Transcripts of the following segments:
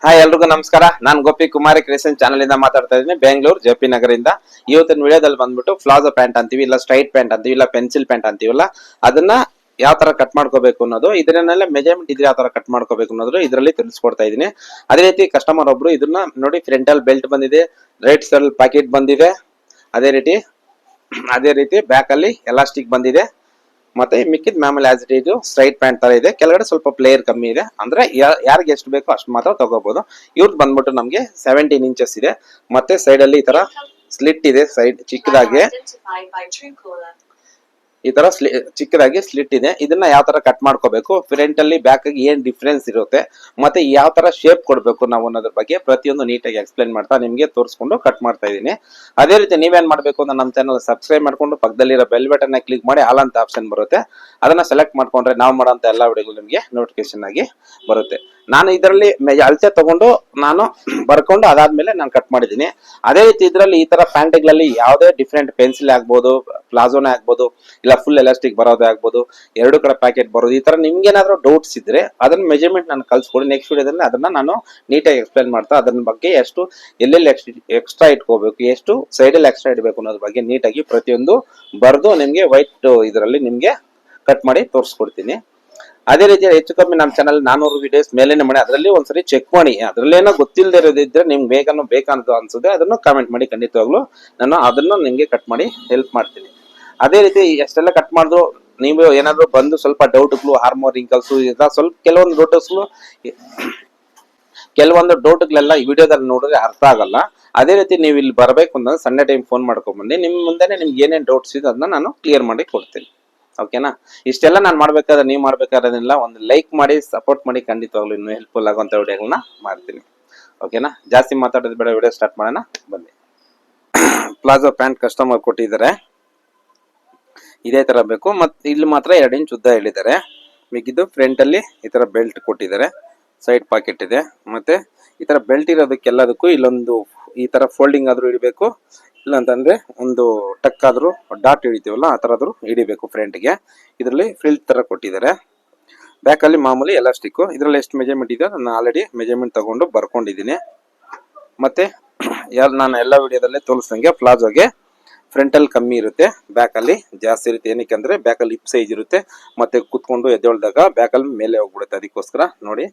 Hi ಎಲ್ರಿಗೂ ನಮಸ್ಕಾರ. ನಾನು ಗೋಪಿ ಕುಮಾರಿ ಕ್ರಿಯೇಷನ್ ಚಾನಲ್ ಇಂದ ಮಾತಾಡ್ತಾ ಇದ್ದೀನಿ, ಬೆಂಗಳೂರು ಜೆಪಿ ನಗರಿಂದ. ಇವತ್ತಿನ ವಿಡಿಯೋದಲ್ಲಿ ಬಂದ್ಬಿಟ್ಟು ಪ್ಲಾಜೋ ಪ್ಯಾಂಟ್ ಅಂತೀವಿ, ಇಲ್ಲ ಸ್ಟ್ರೈಟ್ ಪ್ಯಾಂಟ್ ಅಂತೀವಿ, ಇಲ್ಲ ಪೆನ್ಸಿಲ್ ಪ್ಯಾಂಟ್ ಅಂತೀವಲ್ಲ, ಅದನ್ನ ಯಾವ ತರ ಕಟ್ ಮಾಡ್ಕೋಬೇಕು ಅನ್ನೋದು, ಇದನ್ನೆಲ್ಲ ಮೆಜರ್ಮೆಂಟ್ ಇದ್ರೆ ಯಾವ ತರ ಕಟ್ ಮಾಡ್ಕೋಬೇಕು ಅನ್ನೋದು ಇದರಲ್ಲಿ ತಿಳಿಸ್ಕೊಡ್ತಾ ಇದ್ದೀನಿ. ಅದೇ ರೀತಿ ಕಸ್ಟಮರ್ ಒಬ್ರು ಇದನ್ನ ನೋಡಿ, ಫ್ರಂಟಲ್ ಬೆಲ್ಟ್ ಬಂದಿದೆ, ರೈಟ್ ಸೈಡ್ ಪ್ಯಾಕೆಟ್ ಬಂದಿದೆ, ಅದೇ ರೀತಿ ಬ್ಯಾಕ್ ಅಲ್ಲಿ ಎಲಾಸ್ಟಿಕ್ ಬಂದಿದೆ. ಮತ್ತೆ ಮಿಕ್ಕಿದ ಮಾಮೂಲಿ ಆಸ್ ಇಟ್ ಇದು ಸ್ಟ್ರೈಟ್ ಪ್ಯಾಂಟ್ ತರ ಇದೆ. ಕೆಳಗಡೆ ಸ್ವಲ್ಪ ಪ್ಲೇಯರ್ ಕಮ್ಮಿ ಇದೆ, ಅಂದ್ರೆ ಯಾರಿಗೆ ಎಷ್ಟು ಬೇಕೋ ಅಷ್ಟು ಮಾತ್ರ ತಗೋಬಹುದು. ಇವ್ರದ್ದು ಬಂದ್ಬಿಟ್ಟು ನಮ್ಗೆ 17 ಇಂಚಸ್ ಇದೆ. ಮತ್ತೆ ಸೈಡ್ ಅಲ್ಲಿ ಈ ತರ ಸ್ಲಿಟ್ ಇದೆ, ಸೈಡ್ ಚಿಕ್ಕದಾಗಿ ಈ ತರ ಚಿಕ್ಕದಾಗಿ ಸ್ಲಿಟ್ ಇದೆ. ಇದನ್ನ ಯಾವ ತರ ಕಟ್ ಮಾಡ್ಕೋಬೇಕು, ಫ್ರಂಟ್ ಅಲ್ಲಿ ಬ್ಯಾಕ್ ಆಗಿ ಏನ್ ಡಿಫ್ರೆನ್ಸ್ ಇರುತ್ತೆ, ಮತ್ತೆ ಯಾವ ತರ ಶೇಪ್ ಕೊಡ್ಬೇಕು ನಾವು ಅನ್ನೋದ್ರ ಬಗ್ಗೆ ಪ್ರತಿಯೊಂದು ನೀಟಾಗಿ ಎಕ್ಸ್ಪ್ಲೈನ್ ಮಾಡ್ತಾ ನಿಮ್ಗೆ ತೋರಿಸ್ಕೊಂಡು ಕಟ್ ಮಾಡ್ತಾ ಇದೀನಿ. ಅದೇ ರೀತಿ ನೀವೇನ್ ಮಾಡ್ಬೇಕು ಅಂದ್ರೆ ನಮ್ಮ ಚಾನಲ್ ಸಬ್ಸ್ಕ್ರೈಬ್ ಮಾಡ್ಕೊಂಡು ಪಕ್ಕದಲ್ಲಿರೋ ಬೆಲ್ ಬಟನ್ ಕ್ಲಿಕ್ ಮಾಡಿ ಆಲ್ ಅಂತ ಆಪ್ಷನ್ ಬರುತ್ತೆ, ಅದನ್ನ ಸೆಲೆಕ್ಟ್ ಮಾಡ್ಕೊಂಡ್ರೆ ನಾವು ಮಾಡೋಂತ ಎಲ್ಲಾ ವಿಡಿಯೋಗಳು ನಿಮ್ಗೆ ನೋಟಿಫಿಕೇಶನ್ ಆಗಿ ಬರುತ್ತೆ. ನಾನು ಇದರಲ್ಲಿ ಅಳತೆ ತಗೊಂಡು ನಾನು ಬರ್ಕೊಂಡು ಅದಾದ್ಮೇಲೆ ನಾನು ಕಟ್ ಮಾಡಿದ್ದೀನಿ. ಅದೇ ರೀತಿ ಇದರಲ್ಲಿ ಈ ತರ ಪ್ಯಾಂಟ್ಗಳಲ್ಲಿ ಯಾವುದೇ ಡಿಫ್ರೆಂಟ್ ಪೆನ್ಸಿಲ್ ಆಗ್ಬೋದು, ಪ್ಲಾಜೋನೇ ಆಗ್ಬೋದು, ಇಲ್ಲ ಫುಲ್ ಎಲಾಸ್ಟಿಕ್ ಬರೋದೇ ಆಗ್ಬೋದು, ಎರಡು ಕಡೆ ಪ್ಯಾಕೆಟ್ ಬರೋದು, ಈ ತರ ನಿಮ್ಗೆ ಏನಾದ್ರು ಡೌಟ್ಸ್ ಇದ್ರೆ ಅದನ್ನ ಮೆಜರ್ಮೆಂಟ್ ನಾನು ಕಲ್ಸ್ಕೊಡಿ. ನೆಕ್ಸ್ಟ್ ವಿಡಿಯೋದಲ್ಲಿ ಅದನ್ನ ನಾನು ನೀಟಾಗಿ ಎಕ್ಸ್ಪ್ಲೈನ್ ಮಾಡ್ತಾ ಅದ್ರ ಬಗ್ಗೆ ಎಷ್ಟು ಎಲ್ಲೆಲ್ಲಿ ಎಕ್ಸ್ಟ್ರಾ ಇಟ್ಕೋಬೇಕು, ಎಷ್ಟು ಸೈಡಲ್ಲಿ ಎಕ್ಸ್ಟ್ರಾ ಇಡಬೇಕು ಅನ್ನೋದ್ರ ಬಗ್ಗೆ ನೀಟಾಗಿ ಪ್ರತಿಯೊಂದು ಬರ್ದು ನಿಮ್ಗೆ ವೈಟ್ ಇದರಲ್ಲಿ ನಿಮ್ಗೆ ಕಟ್ ಮಾಡಿ ತೋರಿಸ್ಕೊಡ್ತೀನಿ. ಅದೇ ರೀತಿ ಹೆಚ್ಚು ಕಮ್ಮಿ ನಮ್ಮ ಚಾನಲ್ 400 ವಿಡಿಯೋಸ್ ಮೇಲೇನೆ ಮಾಡಿ, ಅದರಲ್ಲಿ ಒಂದ್ಸರಿ ಚೆಕ್ ಮಾಡಿ, ಅದ್ರಲ್ಲಿ ಏನೋ ಗೊತ್ತಿಲ್ಲದೆ ಇರೋದಿದ್ರೆ ನಿಮ್ಗೆ ಬೇಕಂತ ಅನ್ಸುತ್ತೆ ಅದನ್ನು ಕಾಮೆಂಟ್ ಮಾಡಿ, ಖಂಡಿತವಾಗ್ಲು ನಾನು ಅದನ್ನು ನಿಮ್ಗೆ ಕಟ್ ಮಾಡಿ ಹೆಲ್ಪ್ ಮಾಡ್ತೀನಿ. ಅದೇ ರೀತಿ ಎಷ್ಟೆಲ್ಲ ಕಟ್ ಮಾಡಿದ್ರು ನೀವು ಏನಾದ್ರು ಬಂದು ಸ್ವಲ್ಪ ಡೌಟ್ಗಳು, ಹಾರ್ಮೋನ್ ರಿಂಕಲ್ಸ್, ಸ್ವಲ್ಪ ಕೆಲವೊಂದು ಡೌಟ್ಗಳೆಲ್ಲ ಈ ವಿಡಿಯೋದಲ್ಲಿ ನೋಡಿದ್ರೆ ಅರ್ಥ ಆಗಲ್ಲ. ಅದೇ ರೀತಿ ನೀವು ಇಲ್ಲಿ ಬರಬೇಕು ಅಂದ್ರೆ ಸಂಡೇ ಟೈಮ್ ಫೋನ್ ಮಾಡ್ಕೊಂಡ್ ಬನ್ನಿ, ನಿಮ್ ಮುಂದೆನೆ ನಿಮ್ಗೆ ಏನೇನ್ ಡೌಟ್ಸ್ ಇದೆ ಅದನ್ನ ನಾನು ಕ್ಲಿಯರ್ ಮಾಡಿ ಕೊಡ್ತೀನಿ. ಓಕೆನಾ? ಇಷ್ಟೆಲ್ಲ ನಾನು ಮಾಡ್ಬೇಕಾದ್ರೆ ನೀವು ಮಾಡ್ಬೇಕಾದ್ರೆಲ್ಲ ಒಂದು ಲೈಕ್ ಮಾಡಿ ಸಪೋರ್ಟ್ ಮಾಡಿ, ಖಂಡಿತವಾಗ್ಲು ಇನ್ನೂ ಹೆಲ್ಪ್ಫುಲ್ ಆಗುವಂತ ವಿಡಿಯೋಗಳನ್ನ ಮಾಡ್ತೀನಿ. ಓಕೆನಾ? ಜಾಸ್ತಿ ಮಾತಾಡೋದು ಬೇಡ, ವಿಡಿಯೋ ಸ್ಟಾರ್ಟ್ ಮಾಡೋಣ ಬನ್ನಿ. ಪ್ಲಾಜೋ ಪ್ಯಾಂಟ್ ಕಸ್ಟಮರ್ ಕೊಟ್ಟಿದ್ದಾರೆ, ಇದೇ ತರ ಬೇಕು. ಮತ್ತೆ ಇಲ್ಲಿ ಮಾತ್ರ 2 ಇಂಚ್ ಉದ್ದ ಹೇಳಿದ್ದಾರೆ. ಮಿಕ್ಕಿದ್ದು ಫ್ರಂಟ್ ಅಲ್ಲಿ ಈ ತರ ಬೆಲ್ಟ್ ಕೊಟ್ಟಿದ್ದಾರೆ, ಸೈಡ್ ಪಾಕೆಟ್ ಇದೆ. ಮತ್ತೆ ಈ ತರ ಬೆಲ್ಟ್ ಇರೋದಕ್ಕೆಲ್ಲದಕ್ಕೂ ಇಲ್ಲೊಂದು ಈ ತರ ಫೋಲ್ಡಿಂಗ್ ಆದ್ರೂ ಇಡಬೇಕು, ಇಲ್ಲ ಅಂತಂದ್ರೆ ಒಂದು ಟಕ್ ಆದ್ರೂ ಡಾಟ್ ಹಿಡಿತೀವಲ್ಲ ಆ ತರಾದ್ರೂ ಹಿಡಿಬೇಕು ಫ್ರಂಟ್ಗೆ. ಇದರಲ್ಲಿ ಫ್ರಿಲ್ ತರ ಕೊಟ್ಟಿದ್ದಾರೆ. ಬ್ಯಾಕ್ ಅಲ್ಲಿ ಮಾಮೂಲಿ ಎಲಾಸ್ಟಿಕ್. ಇದರಲ್ಲಿ ಎಷ್ಟು ಮೆಜರ್ಮೆಂಟ್ ಇದೆ ನಾನು ಆಲ್ರೆಡಿ ಮೆಜರ್ಮೆಂಟ್ ತಗೊಂಡು ಬರ್ಕೊಂಡಿದ್ದೀನಿ. ಮತ್ತೆ ನಾನು ಎಲ್ಲ ವಿಡಿಯೋದಲ್ಲೇ ತೋರಿಸ್ದಂಗೆ ಪ್ಲಾಜೋಗೆ ಫ್ರಂಟ್ ಅಲ್ಲಿ ಕಮ್ಮಿ ಇರುತ್ತೆ, ಬ್ಯಾಕ್ ಅಲ್ಲಿ ಜಾಸ್ತಿ ಇರುತ್ತೆ. ಏನಕ್ಕೆ ಅಂದ್ರೆ ಬ್ಯಾಕ್ ಅಲ್ಲಿ ಹಿಪ್ ಸೈಜ್ ಇರುತ್ತೆ, ಮತ್ತೆ ಕುತ್ಕೊಂಡು ಎದ್ದೇಳ್ದಾಗ ಬ್ಯಾಕ್ ಅಲ್ಲಿ ಮೇಲೆ ಹೋಗ್ಬಿಡುತ್ತೆ. ಅದಕ್ಕೋಸ್ಕರ ನೋಡಿ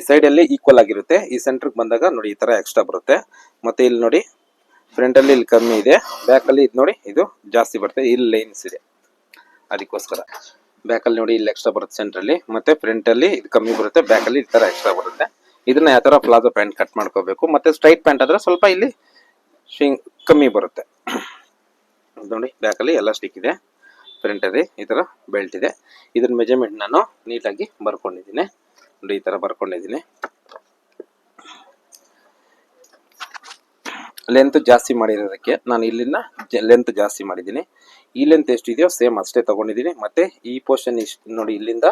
ಸೈಡ್ ಅಲ್ಲಿ ಈಕ್ವಲ್ ಆಗಿರುತ್ತೆ. ಈ ಸೆಂಟರ್ ಬಂದಾಗ ನೋಡಿ ಈ ತರ ಎಕ್ಸ್ಟ್ರಾ ಬರುತ್ತೆ. ಮತ್ತೆ ಇಲ್ಲಿ ನೋಡಿ ಫ್ರಂಟ್ ಅಲ್ಲಿ ಇಲ್ಲಿ ಕಮ್ಮಿ ಇದೆ, ಬ್ಯಾಕ್ ಅಲ್ಲಿ ಇದು ನೋಡಿ ಇದು ಜಾಸ್ತಿ ಬರುತ್ತೆ. ಇಲ್ಲಿ ಲೈನ್ಸ್ ಇದೆ, ಅದಕ್ಕೋಸ್ಕರ ಬ್ಯಾಕ್ ಅಲ್ಲಿ ನೋಡಿ ಇಲ್ಲಿ ಎಕ್ಸ್ಟ್ರಾ ಬರುತ್ತೆ ಸೆಂಟರ್ ಅಲ್ಲಿ. ಮತ್ತೆ ಫ್ರಂಟ್ ಅಲ್ಲಿ ಇದು ಕಮ್ಮಿ ಬರುತ್ತೆ, ಬ್ಯಾಕ್ ಅಲ್ಲಿ ಈ ತರ ಎಕ್ಸ್ಟ್ರಾ ಬರುತ್ತೆ. ಇದನ್ನ ಯಾವ ತರ ಪ್ಲಾಜೋ ಪ್ಯಾಂಟ್ ಕಟ್ ಮಾಡ್ಕೋಬೇಕು. ಮತ್ತೆ ಸ್ಟ್ರೈಟ್ ಪ್ಯಾಂಟ್ ಆದ್ರೆ ಸ್ವಲ್ಪ ಇಲ್ಲಿ ಕಮ್ಮಿ ಬರುತ್ತೆ. ನೋಡಿ ಬ್ಯಾಕ್ ಅಲ್ಲಿ ಎಲಾಸ್ಟಿಕ್ ಇದೆ, ಫ್ರಂಟ್ ಅಲ್ಲಿ ಈ ತರ ಬೆಲ್ಟ್ ಇದೆ. ಇದ್ರ ಮೆಜರ್ಮೆಂಟ್ ನಾನು ನೀಟಾಗಿ ಬರ್ಕೊಂಡಿದ್ದೀನಿ. ನೋಡಿ ಈ ತರ ಬರ್ಕೊಂಡಿದ್ದೀನಿ. ಲೆಂತ್ ಜಾಸ್ತಿ ಮಾಡಿರೋದಕ್ಕೆ ನಾನು ಇಲ್ಲಿಂದ ಲೆಂತ್ ಜಾಸ್ತಿ ಮಾಡಿದ್ದೀನಿ. ಈ ಲೆಂತ್ ಎಷ್ಟಿದೆಯೋ ಸೇಮ್ ಅಷ್ಟೇ ತಗೊಂಡಿದ್ದೀನಿ. ಮತ್ತೆ ಈ ಪೋರ್ಷನ್ ಇಷ್ಟು ನೋಡಿ, ಇಲ್ಲಿಂದ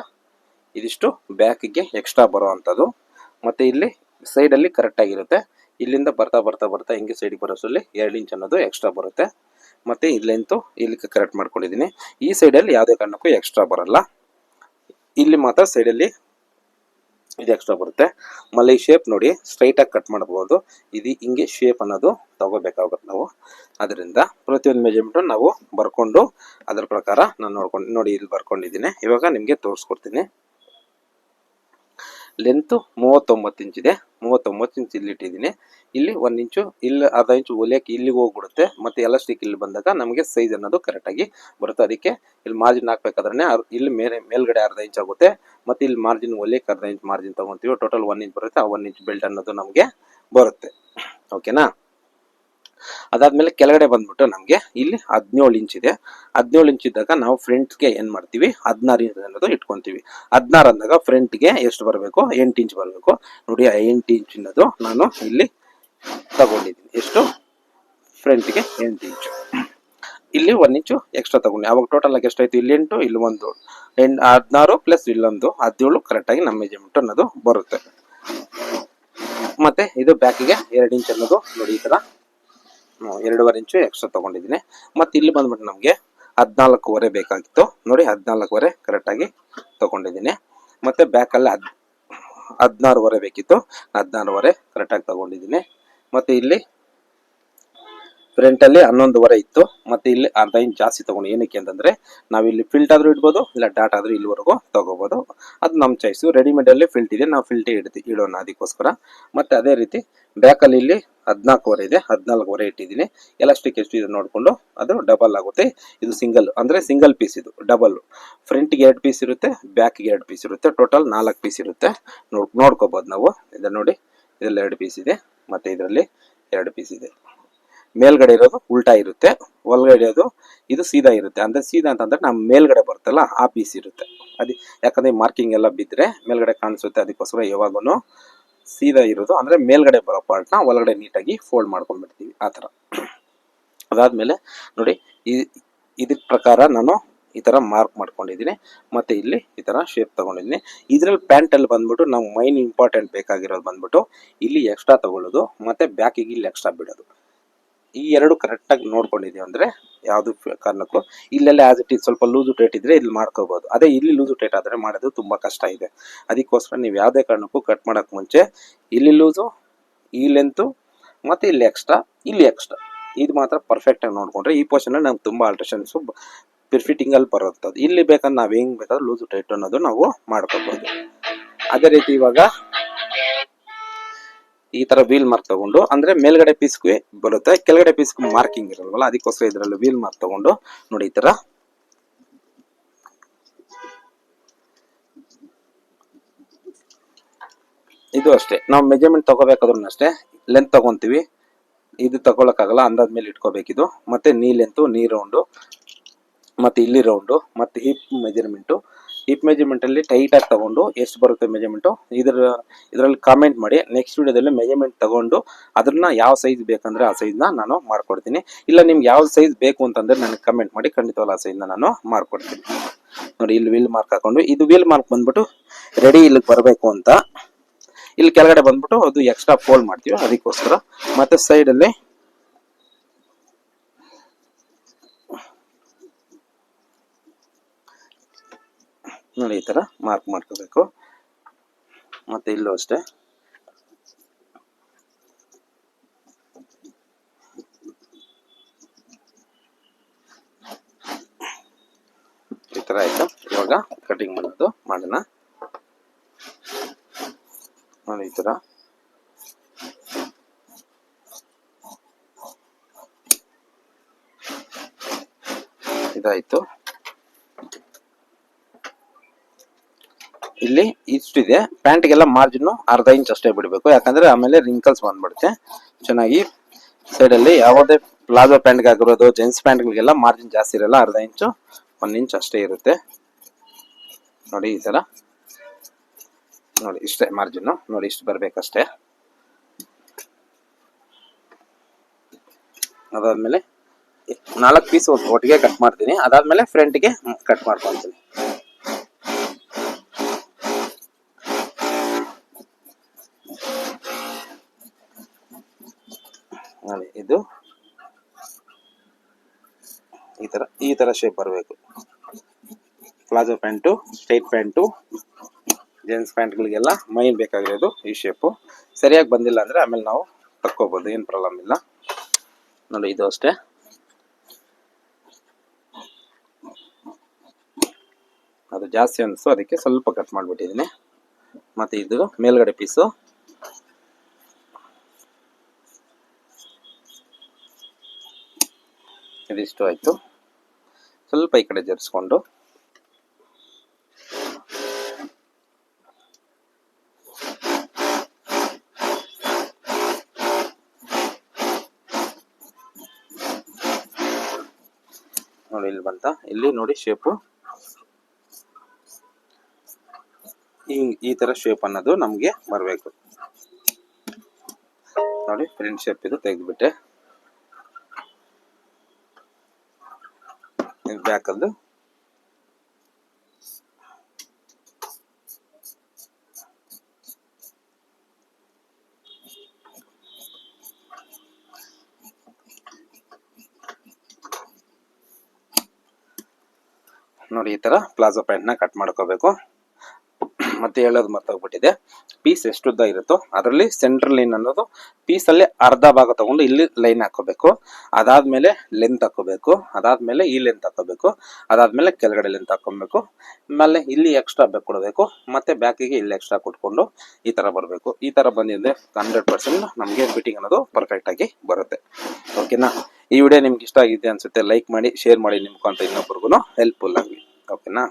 ಇದಿಷ್ಟು ಬ್ಯಾಕ್ಗೆ ಎಕ್ಸ್ಟ್ರಾ ಬರೋ ಅಂಥದ್ದು. ಮತ್ತೆ ಇಲ್ಲಿ ಸೈಡ್ ಅಲ್ಲಿ ಕರೆಕ್ಟ್ ಆಗಿರುತ್ತೆ. ಇಲ್ಲಿಂದ ಬರ್ತಾ ಬರ್ತಾ ಬರ್ತಾ ಹಿಂಗೆ ಸೈಡ್ ಬರೋಷ್ಟರಲ್ಲಿ 2 ಇಂಚ್ ಅನ್ನೋದು ಎಕ್ಸ್ಟ್ರಾ ಬರುತ್ತೆ. ಮತ್ತೆ ಈ ಲೆಂತ್ ಇಲ್ಲಿ ಕರೆಕ್ಟ್ ಮಾಡ್ಕೊಂಡಿದ್ದೀನಿ. ಈ ಸೈಡ್ ಅಲ್ಲಿ ಯಾವುದೇ ಕಾರಣಕ್ಕೂ ಎಕ್ಸ್ಟ್ರಾ ಬರಲ್ಲ, ಇಲ್ಲಿ ಮಾತ್ರ ಸೈಡ್ ಅಲ್ಲಿ ಇದು ಎಕ್ಸ್ಟ್ರಾ ಬರುತ್ತೆ. ಆಮೇಲೆ ಈ ಶೇಪ್ ನೋಡಿ ಸ್ಟ್ರೈಟ್ ಆಗಿ ಕಟ್ ಮಾಡಬಹುದು. ಇದು ಹಿಂಗೆ ಶೇಪ್ ಅನ್ನೋದು ತಗೋಬೇಕಾಗುತ್ತೆ ನಾವು. ಅದರಿಂದ ಪ್ರತಿಯೊಂದು ಮೆಜರ್ಮೆಂಟ್ ನಾವು ಬರ್ಕೊಂಡು ಅದ್ರ ಪ್ರಕಾರ ನಾನು ನೋಡ್ಕೊಂಡು ನೋಡಿ ಇಲ್ಲಿ ಬರ್ಕೊಂಡಿದ್ದೀನಿ. ಇವಾಗ ನಿಮ್ಗೆ ತೋರಿಸ್ಕೊಡ್ತೀನಿ. ಲೆಂತ್ 39 ಇಂಚ್ ಇದೆ, 39 ಇಂಚ್ ಇಲ್ಲಿ ಇಟ್ಟಿದ್ದೀನಿ. ಇಲ್ಲಿ 1 ಇಂಚು, ಇಲ್ಲಿ ಅರ್ಧ ಇಂಚು ಹೊಲಿಯಕ್ಕೆ ಇಲ್ಲಿಗೆ ಹೋಗ್ಬಿಡುತ್ತೆ. ಮತ್ತೆ ಎಲಾಸ್ಟಿಕ್ ಇಲ್ಲಿ ಬಂದಾಗ ನಮಗೆ ಸೈಜ್ ಅನ್ನೋದು ಕರೆಕ್ಟ್ ಆಗಿ ಬರುತ್ತೆ. ಅದಕ್ಕೆ ಇಲ್ಲಿ ಮಾರ್ಜಿನ್ ಹಾಕ್ಬೇಕಾದ್ರೆ ಇಲ್ಲಿ ಮೇಲ್ಗಡೆ ಅರ್ಧ ಇಂಚ್ ಆಗುತ್ತೆ. ಮತ್ತೆ ಇಲ್ಲಿ ಮಾರ್ಜಿನ್ ಹೊಲಿಯಕ್ಕೆ ಅರ್ಧ ಇಂಚ್ ಮಾರ್ಜಿನ್ ತಗೊಂತೀವಿ. ಟೋಟಲ್ 1 ಇಂಚ್ ಬರುತ್ತೆ. ಆ 1 ಇಂಚ್ ಬೆಲ್ಟ್ ಅನ್ನೋದು ನಮಗೆ ಬರುತ್ತೆ. ಓಕೆನಾ? ಅದಾದ್ಮೇಲೆ ಕೆಳಗಡೆ ಬಂದ್ಬಿಟ್ಟು ನಮ್ಗೆ ಇಲ್ಲಿ 17 ಇಂಚ್ ಇದೆ. 17 ಇಂಚ್ ಇದ್ದಾಗ ನಾವು ಫ್ರಂಟ್ಗೆ ಏನ್ ಮಾಡ್ತೀವಿ, 16 ಇಂಚ್ ಅನ್ನೋದು ಇಟ್ಕೊಂತೀವಿ. 16 ಅಂದಾಗ ಫ್ರಂಟ್ಗೆ ಎಷ್ಟು ಬರಬೇಕು, 8 ಇಂಚ್ ಬರಬೇಕು. ನೋಡಿ 8 ಇಂಚ್ ಅನ್ನೋದು ನಾನು ಇಲ್ಲಿ ತಗೊಂಡಿದ್ದೀನಿ. ಎಷ್ಟು? ಫ್ರಂಟ್ಗೆ 8 ಇಂಚ್. ಇಲ್ಲಿ 1 ಇಂಚು ಎಕ್ಸ್ಟ್ರಾ ತಗೊಂಡು ಅವಾಗ ಟೋಟಲ್ ಆಗಿ ಎಷ್ಟಾಯ್ತು, ಇಲ್ಲಿ 8, ಇಲ್ಲಿ 1, 16 ಪ್ಲಸ್ ಇಲ್ಲೊಂದು 17 ಕರೆಕ್ಟ್ ಆಗಿ ನಮ್ಮ ಮೆಜರ್ಮೆಂಟ್ ಅನ್ನೋದು ಬರುತ್ತೆ. ಮತ್ತೆ ಇದು ಬ್ಯಾಕಿಗೆ 2 ಇಂಚ್ ಅನ್ನೋದು ನೋಡಿ ಈ ತರ 2.5 ಇಂಚು ಎಕ್ಸ್ಟ್ರಾ ತಗೊಂಡಿದ್ದೀನಿ. ಮತ್ತೆ ಇಲ್ಲಿ ಬಂದ್ಬಿಟ್ಟು ನಮ್ಗೆ 14.5 ಬೇಕಾಗಿತ್ತು. ನೋಡಿ 14.5 ಕರೆಕ್ಟ್ ಆಗಿ ತಗೊಂಡಿದ್ದೀನಿ. ಮತ್ತೆ ಬ್ಯಾಕ್ ಅಲ್ಲಿ 16.5 ಬೇಕಿತ್ತು, 16.5 ಕರೆಕ್ಟಾಗಿ ತಗೊಂಡಿದ್ದೀನಿ. ಮತ್ತೆ ಇಲ್ಲಿ ಫ್ರಂಟ್ ಅಲ್ಲಿ 11.5 ಇತ್ತು, ಮತ್ತೆ ಇಲ್ಲಿ ಅರ್ಧ ಇಂಚ್ ಜಾಸ್ತಿ ತಗೊಂಡು. ಏನಕ್ಕೆ ಅಂತಂದ್ರೆ ನಾವು ಇಲ್ಲಿ ಫಿಲ್ಟ್ ಆದ್ರೂ ಇಡ್ಬೋದು, ಇಲ್ಲ ಡಾಟ್ ಆದ್ರೂ ಇಲ್ಲಿವರೆಗೂ ತಗೋಬಹುದು. ಅದು ನಮ್ಮ ಚಾಯ್ಸು. ರೆಡಿಮೇಡ್ ಅಲ್ಲಿ ಫಿಲ್ಟ್ ಇದೆ, ನಾವು ಫಿಲ್ಟ್ ಇಡೋಣ ಅದಕ್ಕೋಸ್ಕರ. ಮತ್ತೆ ಅದೇ ರೀತಿ ಬ್ಯಾಕ್ ಅಲ್ಲಿ ಇಲ್ಲಿ 14.5 ಇದೆ, 14.5 ಇಟ್ಟಿದ್ದೀನಿ. ಎಲಾಸ್ಟಿಕ್ ಎಷ್ಟು ಇದೆ ನೋಡ್ಕೊಂಡು, ಅದು ಡಬಲ್ ಆಗುತ್ತೆ. ಇದು ಸಿಂಗಲ್ ಅಂದ್ರೆ ಸಿಂಗಲ್ ಪೀಸ್, ಇದು ಡಬಲ್. ಫ್ರಂಟ್ಗೆ 2 ಪೀಸ್ ಇರುತ್ತೆ, ಬ್ಯಾಕ್ಗೆ 2 ಪೀಸ್ ಇರುತ್ತೆ, ಟೋಟಲ್ 4 ಪೀಸ್ ಇರುತ್ತೆ. ನೋಡ್ಕೋಬಹುದು ನಾವು. ಇದನ್ನ ನೋಡಿ, ಇದರಲ್ಲಿ 2 ಪೀಸ್ ಇದೆ, ಮತ್ತೆ ಇದರಲ್ಲಿ 2 ಪೀಸ್ ಇದೆ. ಮೇಲ್ಗಡೆ ಇರೋದು ಉಲ್ಟಾ ಇರುತ್ತೆ, ಒಳಗಡೆ ಇರೋದು ಇದು ಸೀದಾ ಇರುತ್ತೆ. ಅಂದ್ರೆ ಸೀದಾ ಅಂತಂದ್ರೆ ನಮ್ಮ ಮೇಲ್ಗಡೆ ಬರುತ್ತಲ್ಲ ಆ ಪೀಸ್ ಇರುತ್ತೆ. ಅದೇ ಯಾಕಂದ್ರೆ ಮಾರ್ಕಿಂಗ್ ಎಲ್ಲ ಬಿದ್ದರೆ ಮೇಲ್ಗಡೆ ಕಾಣಿಸುತ್ತೆ, ಅದಕ್ಕೋಸ್ಕರ ಯಾವಾಗೂ ಸೀದಾ ಇರೋದು ಅಂದ್ರೆ ಮೇಲ್ಗಡೆ ಬರೋ ಪಾರ್ಟ್ನ ಒಳಗಡೆ ನೀಟಾಗಿ ಫೋಲ್ಡ್ ಮಾಡ್ಕೊಂಡ್ಬಿಡ್ತೀವಿ ಆ ಥರ. ಅದಾದ್ಮೇಲೆ ನೋಡಿ, ಇದ್ರ ಪ್ರಕಾರ ನಾನು ಈ ತರ ಮಾರ್ಕ್ ಮಾಡ್ಕೊಂಡಿದ್ದೀನಿ. ಮತ್ತೆ ಇಲ್ಲಿ ಈ ತರ ಶೇಪ್ ತಗೊಂಡಿದ್ದೀನಿ. ಇದ್ರಲ್ಲಿ ಪ್ಯಾಂಟ್ ಅಲ್ಲಿ ಬಂದ್ಬಿಟ್ಟು ನಾವು ಮೈನ್ ಇಂಪಾರ್ಟೆಂಟ್ ಬೇಕಾಗಿರೋದು ಬಂದ್ಬಿಟ್ಟು ಇಲ್ಲಿ ಎಕ್ಸ್ಟ್ರಾ ತಗೊಳ್ಳೋದು, ಮತ್ತೆ ಬ್ಯಾಕಿಗೆ ಇಲ್ಲಿ ಎಕ್ಸ್ಟ್ರಾ ಬಿಡೋದು. ಈ ಎರಡು ಕರೆಕ್ಟಾಗಿ ನೋಡ್ಕೊಂಡಿದೀವಿ ಅಂದ್ರೆ ಯಾವುದು ಕಾರಣಕ್ಕೂ ಇಲ್ಲೆಲ್ಲ ಆಸ್ ಇಟ್ ಈಸ್ ಸ್ವಲ್ಪ ಲೂಸು ಟೈಟ್ ಇದ್ರೆ ಇಲ್ಲಿ ಮಾಡ್ಕೋಬಹುದು. ಅದೇ ಇಲ್ಲಿ ಲೂಸು ಟೈಟ್ ಆದ್ರೆ ಮಾಡೋದು ತುಂಬಾ ಕಷ್ಟ ಇದೆ. ಅದಕ್ಕೋಸ್ಕರ ನೀವು ಯಾವುದೇ ಕಾರಣಕ್ಕೂ ಕಟ್ ಮಾಡಕ್ ಮುಂಚೆ ಇಲ್ಲಿ ಲೂಸು, ಈ ಲೆಂತು, ಮತ್ತೆ ಇಲ್ಲಿ ಎಕ್ಸ್ಟ್ರಾ, ಇಲ್ಲಿ ಎಕ್ಸ್ಟ್ರಾ, ಇದು ಮಾತ್ರ ಪರ್ಫೆಕ್ಟ್ ಆಗಿ ನೋಡ್ಕೊಂಡ್ರೆ ಈ ಪೋರ್ಷನ್ ಅಲ್ಲಿ ನಮ್ಗೆ ತುಂಬಾ ಆಲ್ಟ್ರೇಷನ್ಸ್ ಫಿಟ್ಟಿಂಗ್ ಅಲ್ಲಿ ಬರುತ್ತದೆ. ಇಲ್ಲಿ ಬೇಕಾದ್ರೆ ನಾವ್ ಹೆಂಗ್ ಬೇಕಾದ್ರೆ ಲೂಸು ಟೈಟ್ ಅನ್ನೋದು ನಾವು ಮಾಡ್ಕೋಬಹುದು. ಅದೇ ರೀತಿ ಇವಾಗ ಈ ತರ ವೀಲ್ ಮಾರ್ಕ್ ತಗೊಂಡು, ಅಂದ್ರೆ ಮೇಲ್ಗಡೆ ಪೀಸ್ಗೆ ಬರುತ್ತೆ, ಕೆಳಗಡೆ ಪೀಸ್ ಮಾರ್ಕಿಂಗ್ ಇರಲ್ವಲ್ಲ, ಅದಕ್ಕೋಸ್ಕರ ಇದರಲ್ಲಿ ವೀಲ್ ಮಾರ್ಕ್ ತಗೊಂಡು ನೋಡಿ ಈ ತರ ಇದು ಅಷ್ಟೇ. ನಾವು ಮೆಜರ್ಮೆಂಟ್ ತಗೋಬೇಕಾದ್ರೂ ಅಷ್ಟೇ ಲೆಂತ್ ತಗೊಂತೀವಿ, ಇದು ತಗೊಳಕ್ಕಾಗಲ್ಲ, ಅಂದಾದ್ಮೇಲೆ ಇಟ್ಕೋಬೇಕಿದು. ಮತ್ತೆ ನೀ ಲೆಂತು, ನೀ ರೌಂಡು, ಮತ್ತೆ ಇಲ್ಲಿ ರೌಂಡು, ಮತ್ತೆ ಹಿಪ್ ಮೆಜರ್ಮೆಂಟ್ ಅಲ್ಲಿ ಟೈಟ್ ಆಗಿ ತಗೊಂಡು ಎಷ್ಟು ಬರುತ್ತೆ ಮೆಜರ್ಮೆಂಟ್ ಇದರಲ್ಲಿ ಕಾಮೆಂಟ್ ಮಾಡಿ. ನೆಕ್ಸ್ಟ್ ವಿಡಿಯೋದಲ್ಲಿ ಮೆಜರ್ಮೆಂಟ್ ತಗೊಂಡು ಅದನ್ನ ಯಾವ ಸೈಜ್ ಬೇಕಂದ್ರೆ ಆ ಸೈಜ್ ನಾನು ಮಾಡ್ಕೊಡ್ತೀನಿ. ಇಲ್ಲ ನಿಮ್ಗೆ ಯಾವ ಸೈಜ್ ಬೇಕು ಅಂತಂದ್ರೆ ನನಗೆ ಕಮೆಂಟ್ ಮಾಡಿ, ಖಂಡಿತವಲ್ಲ ಆ ಸೈಜ್ ನಾನು ಮಾಡ್ಕೊಡ್ತೀನಿ. ನೋಡಿ ಇಲ್ಲಿ ವೀಲ್ ಮಾರ್ಕ್ ಹಾಕೊಂಡು, ಇದು ವೀಲ್ ಮಾರ್ಕ್ ಬಂದ್ಬಿಟ್ಟು ರೆಡಿ ಇಲ್ಲಿಗೆ ಬರಬೇಕು ಅಂತ. ಇಲ್ಲಿ ಕೆಳಗಡೆ ಬಂದ್ಬಿಟ್ಟು ಅದು ಎಕ್ಸ್ಟ್ರಾ ಫೋಲ್ಡ್ ಮಾಡ್ತೀವಿ ಅದಕ್ಕೋಸ್ಕರ. ಮತ್ತೆ ಸೈಡ್ ಅಲ್ಲಿ ನೋಡಿ ಈ ತರ ಮಾರ್ಕ್ ಮಾಡ್ಕೋಬೇಕು. ಮತ್ತೆ ಇಲ್ಲೂ ಅಷ್ಟೇ ಈ ತರ ಆಯ್ತು. ಇವಾಗ ಕಟಿಂಗ್ ಮಾಡೋಣ. ನೋಡಿ ಈ ತರ ಇದಾಯ್ತು. ಇಲ್ಲಿ ಇಷ್ಟಿದೆ. ಪ್ಯಾಂಟ್ಗೆಲ್ಲ ಮಾರ್ಜಿನ್ ಅರ್ಧ ಇಂಚ್ ಅಷ್ಟೇ ಬಿಡಬೇಕು, ಯಾಕಂದ್ರೆ ಆಮೇಲೆ ರಿಂಕಲ್ಸ್ ಬಂದ್ಬಿಡುತ್ತೆ. ಚೆನ್ನಾಗಿ ಸೈಡ್ ಅಲ್ಲಿ ಯಾವುದೇ ಪ್ಲಾಜೋ ಪ್ಯಾಂಟ್ಗೆ ಆಗಿರೋದು, ಜೆಂಟ್ಸ್ ಪ್ಯಾಂಟ್ಗಳಿಗೆಲ್ಲ ಮಾರ್ಜಿನ್ ಜಾಸ್ತಿ ಇರಲ್ಲ, ಅರ್ಧ ಇಂಚು 1 ಇಂಚ್ ಅಷ್ಟೇ ಇರುತ್ತೆ. ನೋಡಿ ಈ ತರ ನೋಡಿ ಇಷ್ಟೇ ಮಾರ್ಜಿನ್, ನೋಡಿ ಇಷ್ಟು ಬರ್ಬೇಕಷ್ಟೇ. ಅದಾದ್ಮೇಲೆ 4 ಪೀಸ್ ಒಟ್ಟಿಗೆ ಕಟ್ ಮಾಡ್ತೀನಿ. ಅದಾದ್ಮೇಲೆ ಫ್ರಂಟ್ಗೆ ಕಟ್ ಮಾಡ್ಕೊಳ್ತೀನಿ. ನೋಡಿ ಇದು ಈ ತರ ಶೇಪ್ ಬರಬೇಕು. Palazzo pant, straight pant, gents ಪ್ಯಾಂಟ್ಗಳಿಗೆಲ್ಲ ಮೈನ್ ಬೇಕಾಗಿರೋದು ಈ ಶೇಪು. ಸರಿಯಾಗಿ ಬಂದಿಲ್ಲ ಅಂದ್ರೆ ಆಮೇಲೆ ನಾವು ತಕ್ಕೋಬಹುದು, ಏನು ಪ್ರಾಬ್ಲಮ್ ಇಲ್ಲ. ನೋಡಿ ಇದು ಅಷ್ಟೇ. ಅದು ಜಾಸ್ತಿ ಅನಿಸ್ತು, ಅದಕ್ಕೆ ಸ್ವಲ್ಪ ಕಟ್ ಮಾಡಿಬಿಟ್ಟಿದ್ದೀನಿ. ಮತ್ತೆ ಇದು ಮೇಲ್ಗಡೆ ಪೀಸು, ಇದಿಷ್ಟು ಆಯ್ತು. ಸ್ವಲ್ಪ ಈ ಕಡೆ ಜರಿಸ್ಕೊಂಡು ನೋಡಿ ಇಲ್ಲಿ ಬಂತ. ಇಲ್ಲಿ ನೋಡಿ ಶೇಪು ಈ ತರ ಶೇಪ್ ಅನ್ನೋದು ನಮ್ಗೆ ಬರಬೇಕು. ನೋಡಿ ಫ್ರಂಟ್ ಶೇಪ್ ಇದು ತೆಗೆದ್ಬಿಟ್ಟೆ. ಬ್ಯಾಕ್ ಅಲ್ಲಿ ನೋಡಿ ಈ ತರ ಪ್ಲಾಜೋ ಪ್ಯಾಂಟ್ ನ ಕಟ್ ಮಾಡ್ಕೋಬೇಕು. ಮತ್ತೆ ಹೇಳೋದು ಮರ್ತೋಗ್ಬಿಟ್ಟಿದೆ, ಪೀಸ್ ಎಷ್ಟು ಉದ್ದ ಇರುತ್ತೋ ಅದರಲ್ಲಿ ಸೆಂಟ್ರಲ್ ಲೈನ್ ಅನ್ನೋದು ಪೀಸಲ್ಲಿ ಅರ್ಧ ಭಾಗ ತಗೊಂಡು ಇಲ್ಲಿ ಲೈನ್ ಹಾಕೋಬೇಕು. ಅದಾದ್ಮೇಲೆ ಲೆಂತ್ ಹಾಕೋಬೇಕು. ಅದಾದ್ಮೇಲೆ ಈ ಲೆಂತ್ ಹಾಕೋಬೇಕು. ಅದಾದ್ಮೇಲೆ ಕೆಳಗಡೆ ಲೆಂತ್ ಹಾಕೊಬೇಕು. ಆಮೇಲೆ ಇಲ್ಲಿ ಎಕ್ಸ್ಟ್ರಾ ಬ್ಯಾಕ್ ಕೊಡಬೇಕು. ಮತ್ತೆ ಬ್ಯಾಕಿಗೆ ಇಲ್ಲಿ ಎಕ್ಸ್ಟ್ರಾ ಕೊಟ್ಕೊಂಡು ಈ ತರ ಬರಬೇಕು. ಈ ತರ ಬಂದಿದ್ರೆ 100% ನಮಗೆ ಫಿಟ್ಟಿಂಗ್ ಅನ್ನೋದು ಪರ್ಫೆಕ್ಟ್ ಆಗಿ ಬರುತ್ತೆ. ಓಕೆನಾ? ಈ ವಿಡಿಯೋ ನಿಮ್ಗೆ ಇಷ್ಟ ಆಗಿದೆ ಅನ್ಸುತ್ತೆ, ಲೈಕ್ ಮಾಡಿ, ಶೇರ್ ಮಾಡಿ, ನಿಮ್ಮ ಮುಖಾಂತರ ಇನ್ನೊಬ್ಬರಿಗೂ ಹೆಲ್ಪ್ಫುಲ್ ಆಗಲಿ. ಓಕೆನಾ?